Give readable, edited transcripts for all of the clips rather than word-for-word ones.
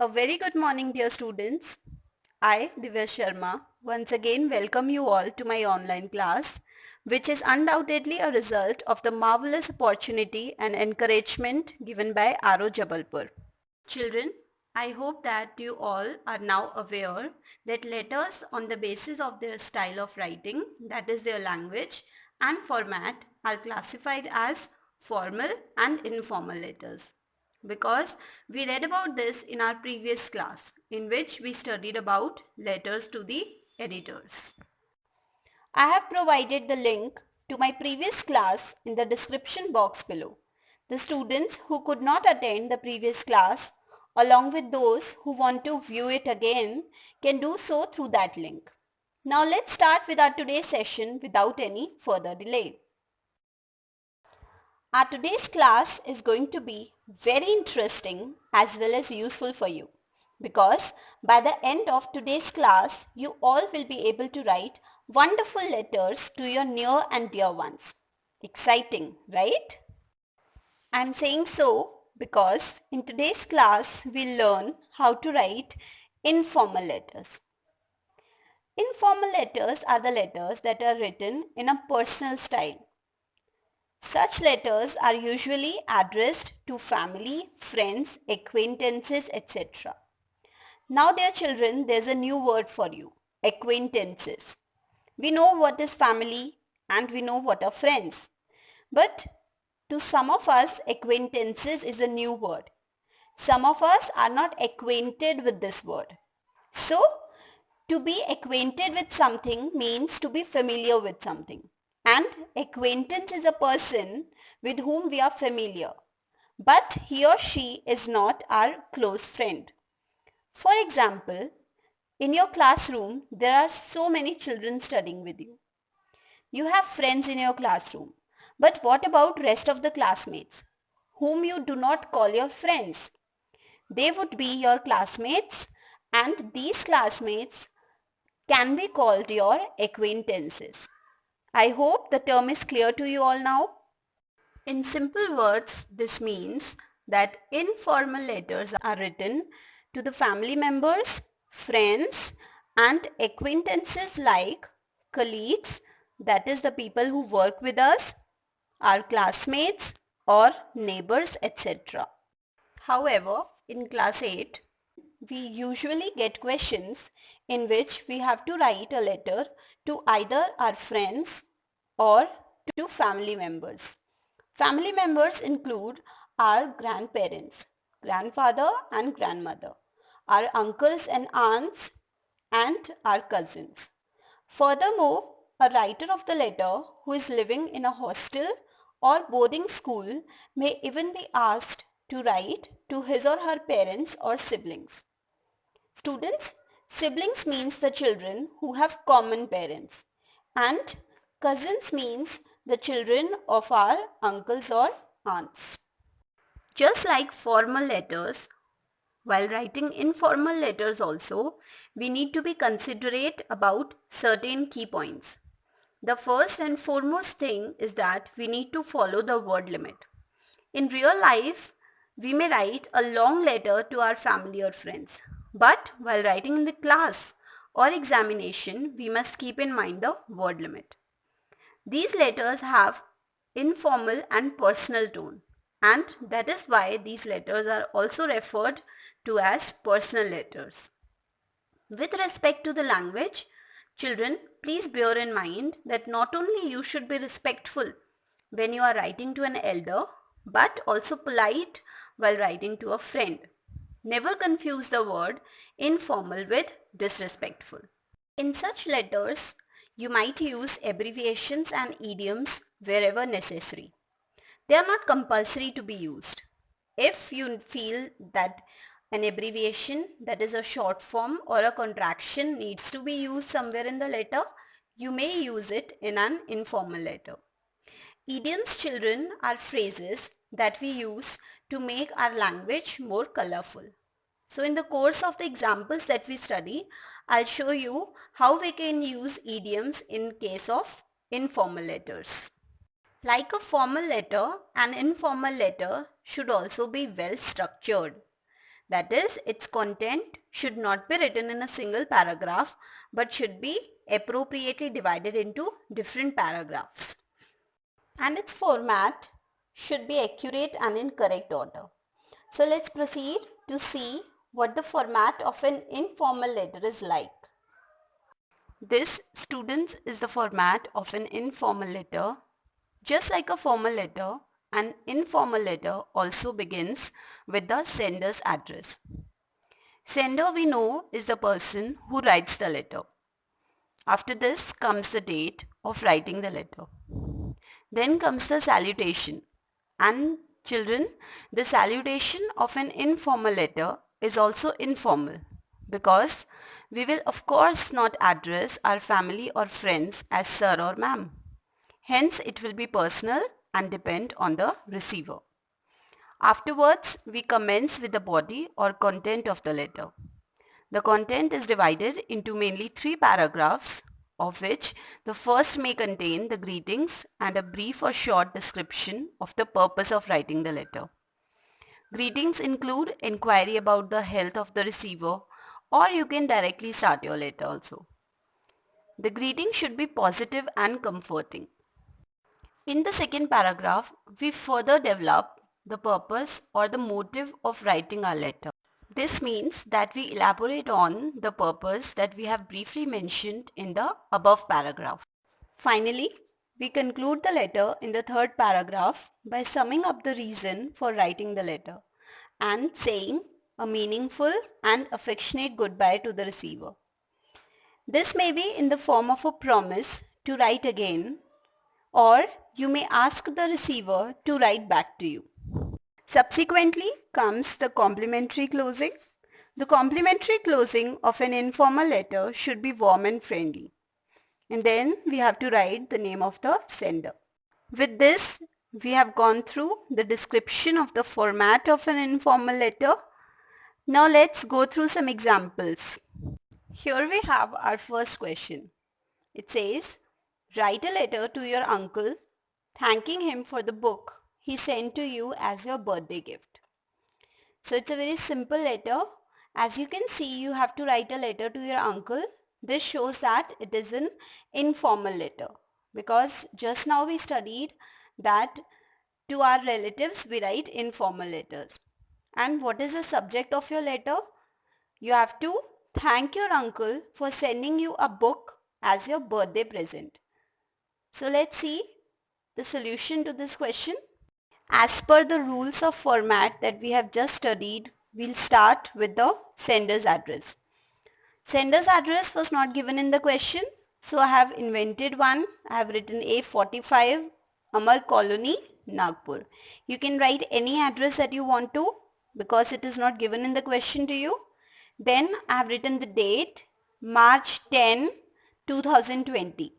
A very good morning, dear students. I, Divya Sharma, once again welcome you all to my online class, which is undoubtedly a result of the marvelous opportunity and encouragement given by Aro Jabalpur. Children, I hope that you all are now aware that letters on the basis of their style of writing, that is their language and format, are classified as formal and informal letters. Because we read about this in our previous class in which we studied about letters to the editors. I have provided the link to my previous class in the description box below. The students who could not attend the previous class along with those who want to view it again can do so through that link. Now let's start with our today's session without any further delay. Our today's class is going to be very interesting as well as useful for you because by the end of today's class, you all will be able to write wonderful letters to your near and dear ones. Exciting, right? I'm saying so because in today's class, we'll learn how to write informal letters. Informal letters are the letters that are written in a personal style. Such letters are usually addressed to family, friends, acquaintances, etc. Now dear children, there's a new word for you, acquaintances. We know what is family and we know what are friends. But to some of us, acquaintances is a new word. Some of us are not acquainted with this word. So, to be acquainted with something means to be familiar with something. And acquaintance is a person with whom we are familiar. But he or she is not our close friend. For example, in your classroom, there are so many children studying with you. You have friends in your classroom. But what about rest of the classmates, whom you do not call your friends? They would be your classmates and these classmates can be called your acquaintances. I hope the term is clear to you all now. In simple words, this means that informal letters are written to the family members, friends and acquaintances like colleagues, that is the people who work with us, our classmates or neighbors, etc. However, in class 8, we usually get questions in which we have to write a letter to either our friends or to family members. Family members include our grandparents, grandfather and grandmother, our uncles and aunts, and our cousins. Furthermore, a writer of the letter who is living in a hostel or boarding school may even be asked to write to his or her parents or siblings. Students, siblings means the children who have common parents and cousins means the children of our uncles or aunts. Just like formal letters, while writing informal letters also, we need to be considerate about certain key points. The first and foremost thing is that we need to follow the word limit. In real life, we may write a long letter to our family or friends. But while writing in the class or examination, we must keep in mind the word limit. These letters have informal and personal tone, and that is why these letters are also referred to as personal letters. With respect to the language, children, please bear in mind that not only you should be respectful when you are writing to an elder, but also polite while writing to a friend. Never confuse the word informal with disrespectful. In such letters, you might use abbreviations and idioms wherever necessary. They are not compulsory to be used. If you feel that an abbreviation, that is a short form or a contraction, needs to be used somewhere in the letter, you may use it in an informal letter. Idioms, children, are phrases that we use to make our language more colorful. So in the course of the examples that we study, I'll show you how we can use idioms in case of informal letters. Like a formal letter, an informal letter should also be well structured. That is, its content should not be written in a single paragraph but should be appropriately divided into different paragraphs. And its format should be accurate and in correct order. So let's proceed to see what the format of an informal letter is like. This, students, is the format of an informal letter. Just like a formal letter, an informal letter also begins with the sender's address. Sender, we know, is the person who writes the letter. After this comes the date of writing the letter. Then comes the salutation. And children, the salutation of an informal letter is also informal because we will of course not address our family or friends as sir or ma'am. Hence, it will be personal and depend on the receiver. Afterwards, we commence with the body or content of the letter. The content is divided into mainly 3 paragraphs, of which the first may contain the greetings and a brief or short description of the purpose of writing the letter. Greetings include inquiry about the health of the receiver, or you can directly start your letter also. The greeting should be positive and comforting. In the second paragraph, we further develop the purpose or the motive of writing our letter. This means that we elaborate on the purpose that we have briefly mentioned in the above paragraph. Finally, we conclude the letter in the third paragraph by summing up the reason for writing the letter and saying a meaningful and affectionate goodbye to the receiver. This may be in the form of a promise to write again, or you may ask the receiver to write back to you. Subsequently comes the complimentary closing. The complimentary closing of an informal letter should be warm and friendly. And then we have to write the name of the sender. With this, we have gone through the description of the format of an informal letter. Now let's go through some examples. Here we have our first question. It says, write a letter to your uncle thanking him for the book he sent to you as your birthday gift. So it's a very simple letter. As you can see, you have to write a letter to your uncle. This shows that it is an informal letter because just now we studied that to our relatives we write informal letters. And what is the subject of your letter? You have to thank your uncle for sending you a book as your birthday present. So let's see the solution to this question. As per the rules of format that we have just studied, we'll start with the sender's address. Sender's address was not given in the question, so I have invented one. I have written A45 Amar Colony, Nagpur. You can write any address that you want to because it is not given in the question to you. Then I have written the date, March 10, 2020.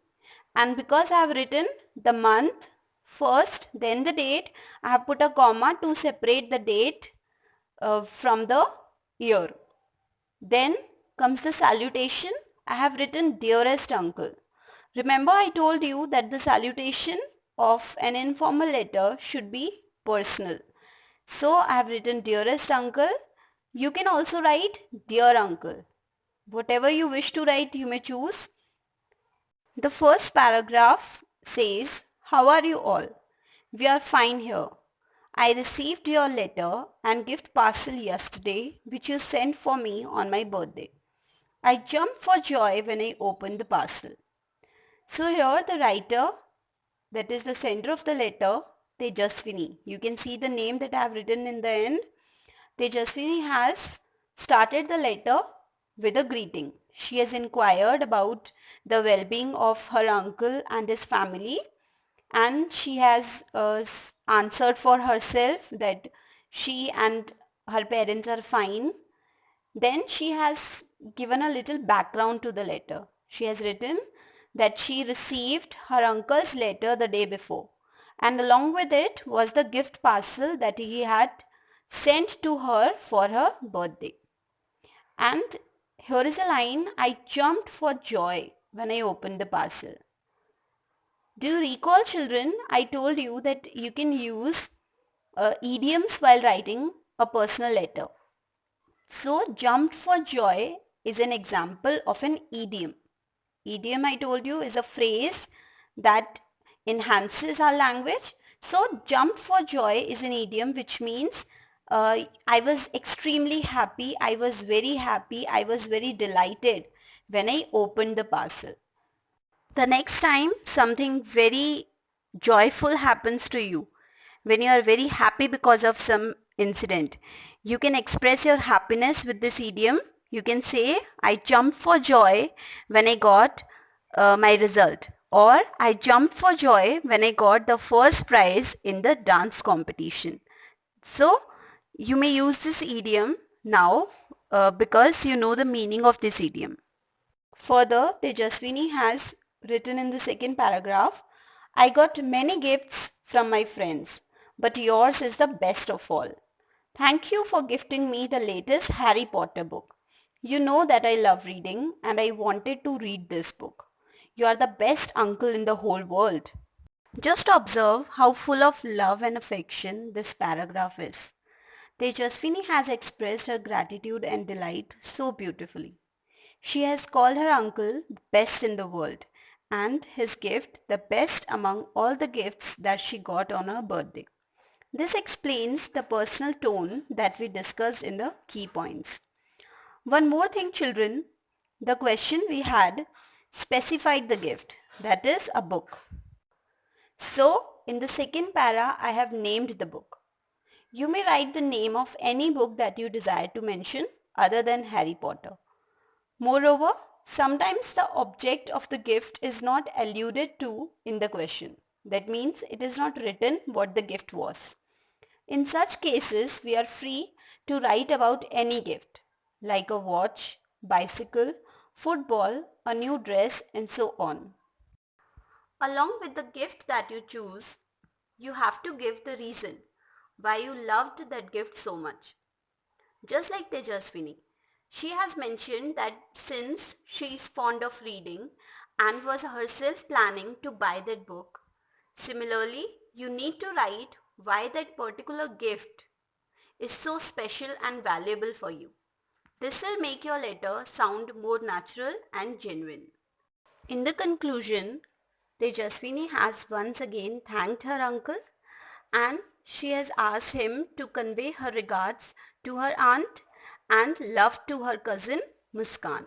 And because I have written the month first, then the date, I have put a comma to separate the date from the year. Then comes the salutation. I have written dearest uncle. Remember I told you that the salutation of an informal letter should be personal. So I have written dearest uncle. You can also write dear uncle. Whatever you wish to write, you may choose. The first paragraph says, how are you all? We are fine here. I received your letter and gift parcel yesterday which you sent for me on my birthday. I jumped for joy when I opened the parcel. So here the writer, that is the sender of the letter, Tejaswini. You can see the name that I have written in the end. Tejaswini has started the letter with a greeting. She has inquired about the well-being of her uncle and his family, and she has answered for herself that she and her parents are fine. Then she has given a little background to the letter. She has written that she received her uncle's letter the day before, and along with it was the gift parcel that he had sent to her for her birthday. And here is a line, I jumped for joy when I opened the parcel. Do you recall, children, I told you that you can use idioms while writing a personal letter. So jumped for joy is an example of an idiom. Idiom, I told you, is a phrase that enhances our language. So jumped for joy is an idiom which means I was extremely happy, I was very happy, I was very delighted when I opened the parcel. The next time something very joyful happens to you, when you are very happy because of some incident, you can express your happiness with this idiom. You can say, I jumped for joy when I got my result, or I jumped for joy when I got the first prize in the dance competition. So you may use this idiom now because you know the meaning of this idiom. Further, Tejaswini has written in the second paragraph, I got many gifts from my friends, but yours is the best of all. Thank you for gifting me the latest Harry Potter book. You know that I love reading and I wanted to read this book. You are the best uncle in the whole world. Just observe how full of love and affection this paragraph is. Tejaswini has expressed her gratitude and delight so beautifully. She has called her uncle best in the world and his gift the best among all the gifts that she got on her birthday. This explains the personal tone that we discussed in the key points. One more thing, children, the question we had specified the gift, that is a book. So in the second para, I have named the book. You may write the name of any book that you desire to mention other than Harry Potter. Moreover, sometimes the object of the gift is not alluded to in the question. That means it is not written what the gift was. In such cases, we are free to write about any gift, like a watch, bicycle, football, a new dress, and so on. Along with the gift that you choose, you have to give the reason why you loved that gift so much. Just like Tejaswini, she has mentioned that since she is fond of reading and was herself planning to buy that book, similarly, you need to write why that particular gift is so special and valuable for you. This will make your letter sound more natural and genuine. In the conclusion, Tejaswini has once again thanked her uncle and she has asked him to convey her regards to her aunt and love to her cousin Muskan.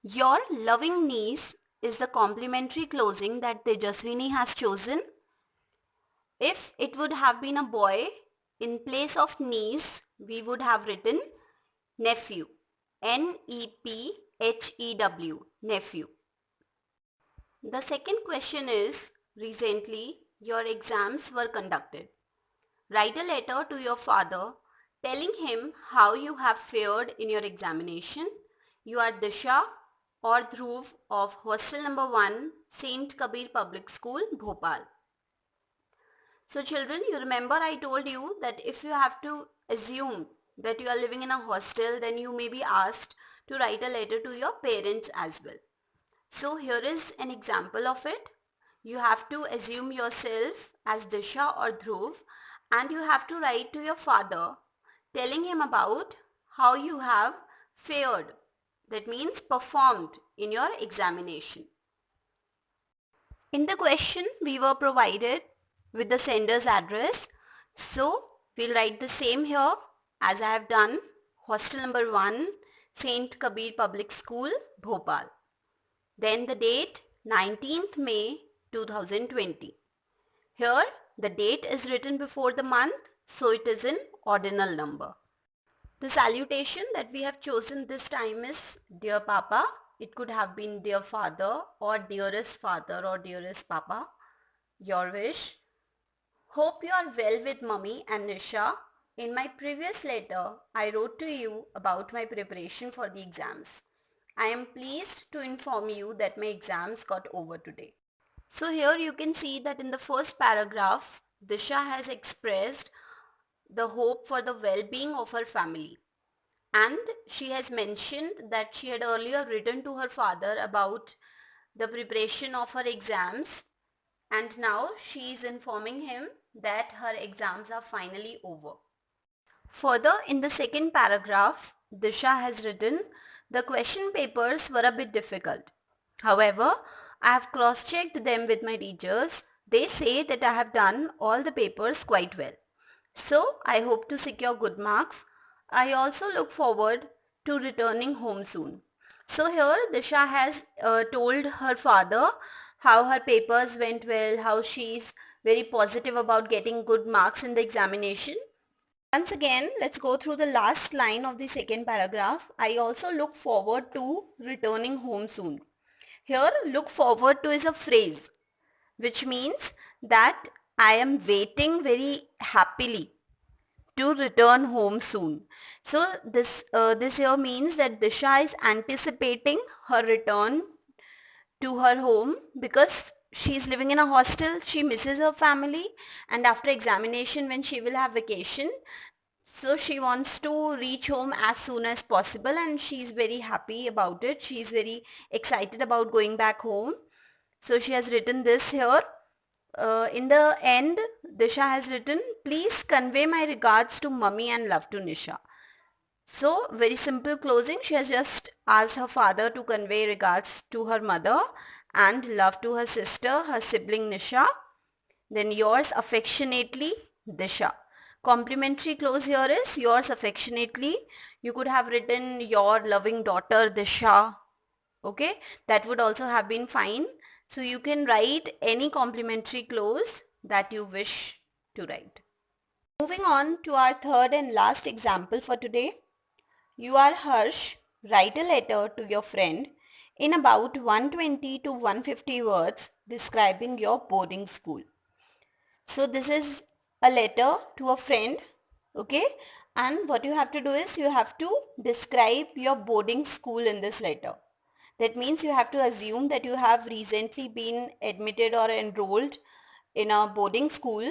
Your loving niece is the complimentary closing that Tejaswini has chosen. If it would have been a boy, in place of niece, we would have written nephew. Nephew. Nephew. The second question is, recently your exams were conducted. Write a letter to your father telling him how you have fared in your examination. You are Disha or Dhruv of hostel number 1, Saint Kabir Public School, Bhopal. So children, you remember I told you that if you have to assume that you are living in a hostel, then you may be asked to write a letter to your parents as well. So here is an example of it. You have to assume yourself as Disha or Dhruv and you have to write to your father telling him about how you have fared. That means performed in your examination. In the question, we were provided with the sender's address. So we'll write the same here as I have done. Hostel number 1, Saint Kabir Public School, Bhopal. Then the date 19th May 2020. Here the date is written before the month, so it is in ordinal number. The salutation that we have chosen this time is Dear Papa. It could have been Dear Father or Dearest Father or Dearest Papa. Your wish. Hope you are well with Mummy and Nisha. In my previous letter, I wrote to you about my preparation for the exams. I am pleased to inform you that my exams got over today. So here you can see that in the first paragraph, Disha has expressed the hope for the well-being of her family. And she has mentioned that she had earlier written to her father about the preparation of her exams and now she is informing him that her exams are finally over. Further, in the second paragraph, Disha has written, the question papers were a bit difficult. However, I have cross-checked them with my teachers. They say that I have done all the papers quite well. So, I hope to secure good marks. I also look forward to returning home soon. So here Disha has told her father how her papers went well, how she's very positive about getting good marks in the examination. Once again, let's go through the last line of the second paragraph. I also look forward to returning home soon. Here, look forward to is a phrase which means that I am waiting very happily to return home soon. So this here means that Disha is anticipating her return to her home because she's living in a hostel. She misses her family, and after examination when she will have vacation, so she wants to reach home as soon as possible, and she's very happy about it. She's very excited about going back home. So she has written this here. In the end, Disha has written, please convey my regards to mummy and love to Nisha. So very simple closing. She has just asked her father to convey regards to her mother and love to her sister, her sibling Nisha. Then yours affectionately, Disha. Complimentary close here is yours affectionately. You could have written your loving daughter Disha. Okay, that would also have been fine. So you can write any complimentary close that you wish to write. Moving on to our third and last example for today. You are Harsh. Write a letter to your friend in about 120 to 150 words describing your boarding school. So this is a letter to a friend, okay? And what you have to do is you have to describe your boarding school in this letter. That means you have to assume that you have recently been admitted or enrolled in a boarding school,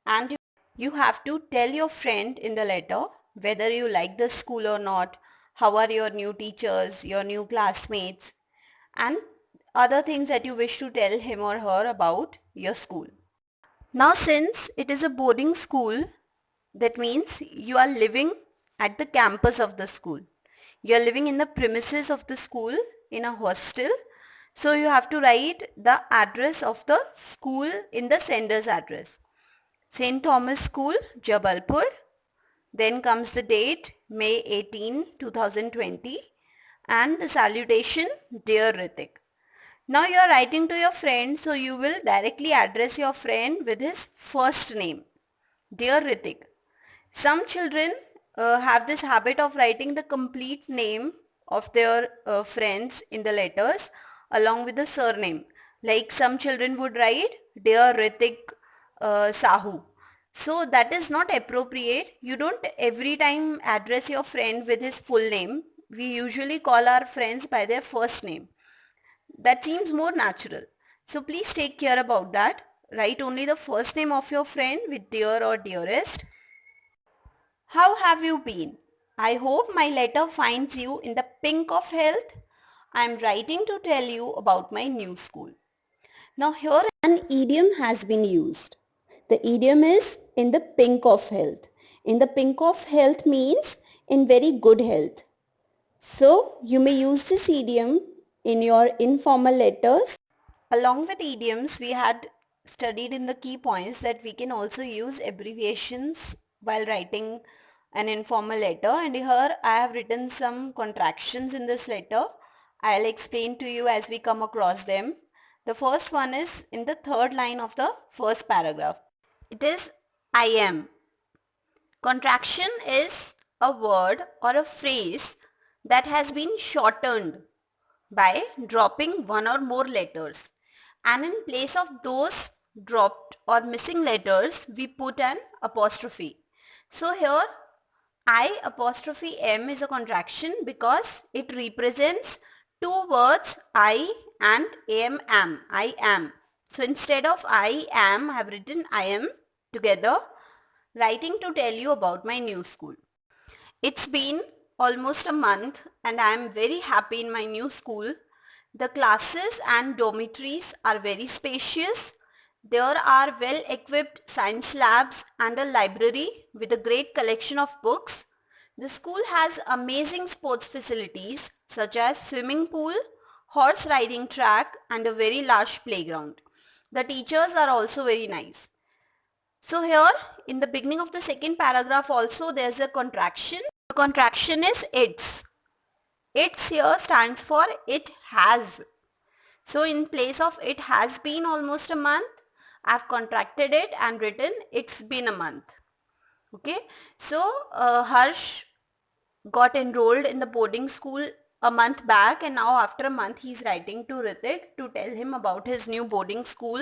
and you have to tell your friend in the letter whether you like the school or not, how are your new teachers, your new classmates, and other things that you wish to tell him or her about your school. Now since it is a boarding school, that means you are living at the campus of the school. You are living in the premises of the school in a hostel. So you have to write the address of the school in the sender's address. St. Thomas School, Jabalpur. Then comes the date, May 18, 2020, and the salutation, Dear Ritik. Now you are writing to your friend, so you will directly address your friend with his first name. Dear Ritik. Some children have this habit of writing the complete name of their friends in the letters along with the surname. Like some children would write, Dear Ritik Sahu. So that is not appropriate. You don't every time address your friend with his full name. We usually call our friends by their first name. That seems more natural. So please take care about that. Write only the first name of your friend with dear or dearest. How have you been? I hope my letter finds you in the pink of health. I am writing to tell you about my new school. Now here an idiom has been used. The idiom is in the pink of health. In the pink of health means in very good health. So you may use this idiom in your informal letters. Along with idioms, we had studied in the key points that we can also use abbreviations while writing an informal letter, and here I have written some contractions in this letter. I'll explain to you as we come across them. The first one is in the third line of the first paragraph. It is I am. Contraction is a word or a phrase that has been shortened by dropping one or more letters, and in place of those dropped or missing letters we put an apostrophe. So here I apostrophe M is a contraction because it represents two words I and am. I am. So instead of I am, I have written I am together, writing to tell you about my new school. It's been almost a month and I am very happy in my new school. The classes and dormitories are very spacious. There are well-equipped science labs and a library with a great collection of books. The school has amazing sports facilities such as swimming pool, horse riding track and a very large playground. The teachers are also very nice. So here in the beginning of the second paragraph also there's a contraction. The contraction is its. Its here stands for it has. So in place of it has been almost a month, I've contracted it and written it's been a month. Okay. So Harsh got enrolled in the boarding school a month back, and now after a month he's writing to Ritik to tell him about his new boarding school.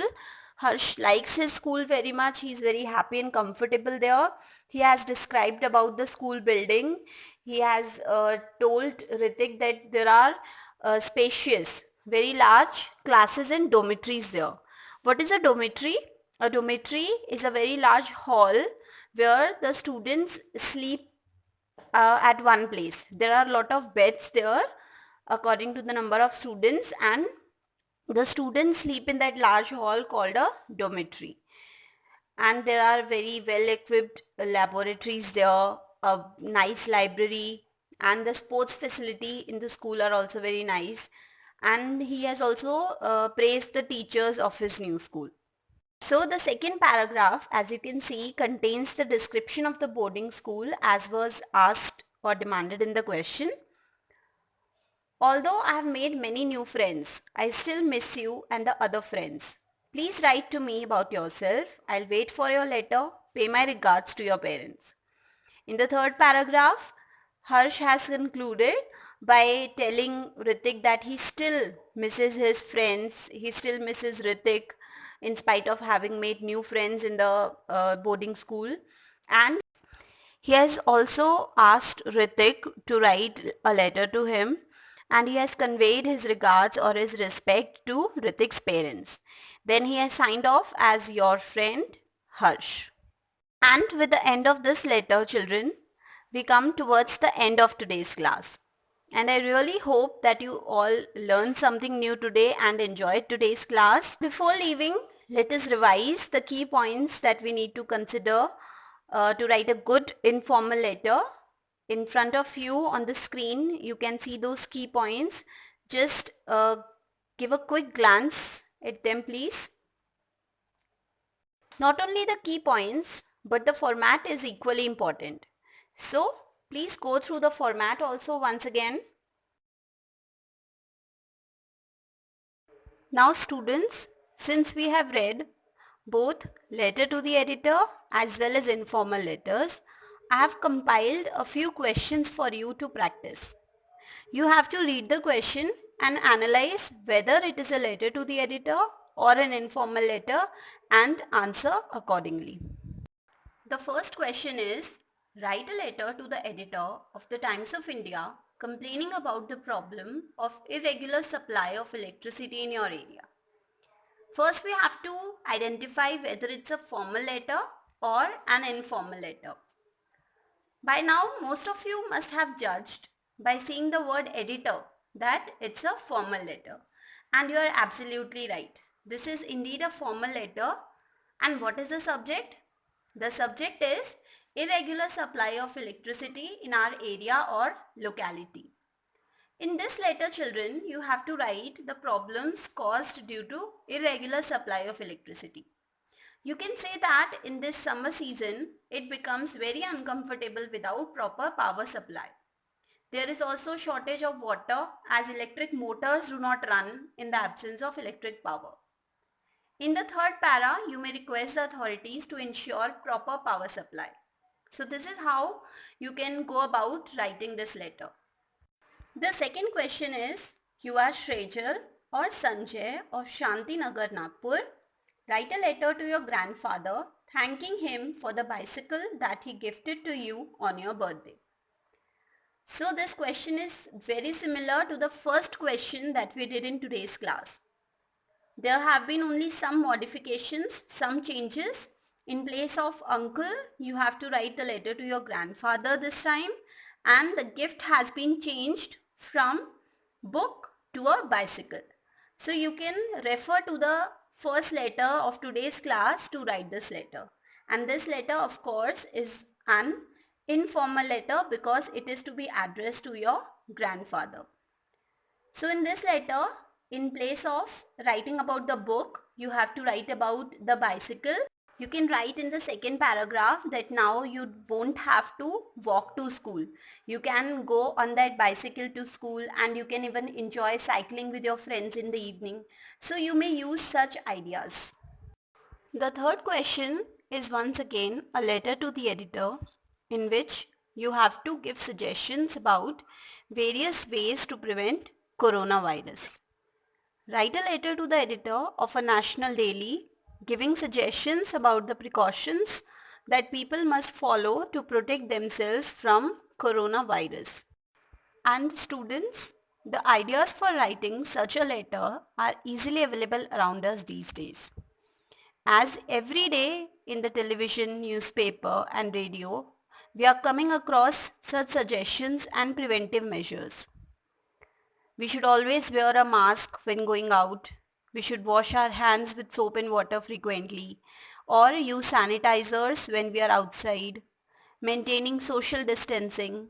Harsh likes his school very much. He's very happy and comfortable there. He has described about the school building. He has told Ritik that there are spacious, very large classes and dormitories there. What is a dormitory? A dormitory is a very large hall where the students sleep at one place. There are a lot of beds there according to the number of students, and the students sleep in that large hall called a dormitory. And there are very well equipped laboratories there, a nice library, and the sports facility in the school are also very nice. And he has also praised the teachers of his new school. So the second paragraph, as you can see, contains the description of the boarding school as was asked or demanded in the question. Although I have made many new friends, I still miss you and the other friends. Please write to me about yourself. I'll wait for your letter. Pay my regards to your parents. In the third paragraph, Harsh has concluded by telling Ritik that he still misses his friends. He still misses Ritik in spite of having made new friends in the boarding school. And he has also asked Ritik to write a letter to him, and he has conveyed his regards or his respect to Ritik's parents. Then he has signed off as your friend Harsh. And with the end of this letter, children, we come towards the end of today's class. And I really hope that you all learned something new today and enjoyed today's class. Before leaving, let us revise the key points that we need to consider to write a good informal letter. In front of you on the screen, you can see those key points. Just give a quick glance at them, please. Not only the key points, but the format is equally important. So, please go through the format also once again. Now students, since we have read both letter to the editor as well as informal letters, I have compiled a few questions for you to practice. You have to read the question and analyze whether it is a letter to the editor or an informal letter and answer accordingly. The first question is, write a letter to the editor of the Times of India complaining about the problem of irregular supply of electricity in your area. First, we have to identify whether it's a formal letter or an informal letter. By now, most of you must have judged by seeing the word editor that it's a formal letter. And you are absolutely right. This is indeed a formal letter. And what is the subject? The subject is irregular supply of electricity in our area or locality. In this letter, children, you have to write the problems caused due to irregular supply of electricity. You can say that in this summer season, it becomes very uncomfortable without proper power supply. There is also shortage of water as electric motors do not run in the absence of electric power. In the third para, you may request the authorities to ensure proper power supply. So this is how you can go about writing this letter. The second question is, you are Shrejal or Sanjay of Shantinagar, Nagpur. Write a letter to your grandfather thanking him for the bicycle that he gifted to you on your birthday. So this question is very similar to the first question that we did in today's class. There have been only some modifications, some changes. In place of uncle, you have to write the letter to your grandfather this time, and the gift has been changed from book to a bicycle. So you can refer to the first letter of today's class to write this letter. And this letter of course is an informal letter because it is to be addressed to your grandfather. So in this letter, in place of writing about the book, you have to write about the bicycle. You can write in the second paragraph that now you won't have to walk to school. You can go on that bicycle to school and you can even enjoy cycling with your friends in the evening. So you may use such ideas. The third question is once again a letter to the editor in which you have to give suggestions about various ways to prevent coronavirus. Write a letter to the editor of a national daily giving suggestions about the precautions that people must follow to protect themselves from coronavirus. And students, the ideas for writing such a letter are easily available around us these days. As every day in the television, newspaper and radio, we are coming across such suggestions and preventive measures. We should always wear a mask when going out. We should wash our hands with soap and water frequently or use sanitizers when we are outside. Maintaining social distancing,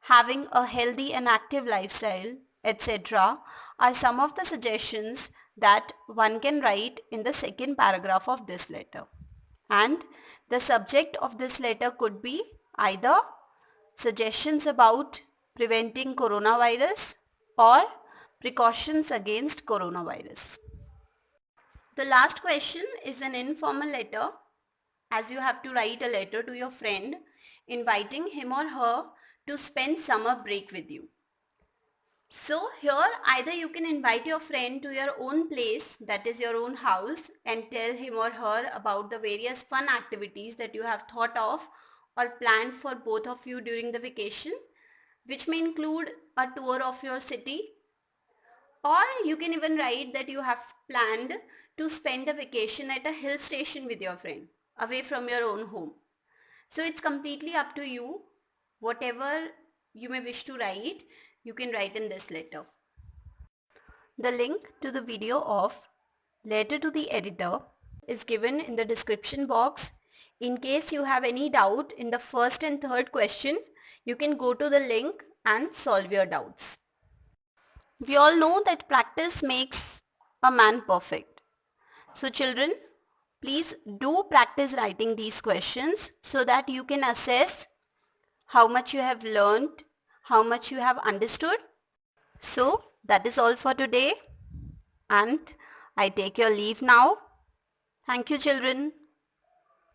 having a healthy and active lifestyle, etc. are some of the suggestions that one can write in the second paragraph of this letter. And the subject of this letter could be either suggestions about preventing coronavirus or precautions against coronavirus. The last question is an informal letter, as you have to write a letter to your friend inviting him or her to spend summer break with you. So here either you can invite your friend to your own place, that is your own house, and tell him or her about the various fun activities that you have thought of or planned for both of you during the vacation, which may include a tour of your city, or you can even write that you have planned to spend a vacation at a hill station with your friend away from your own home. So it's completely up to you. Whatever you may wish to write, you can write in this letter. The link to the video of letter to the editor is given in the description box. In case you have any doubt in the first and third question, you can go to the link and solve your doubts. We all know that practice makes a man perfect. So children, please do practice writing these questions so that you can assess how much you have learned, how much you have understood. So that is all for today and I take your leave now. Thank you children.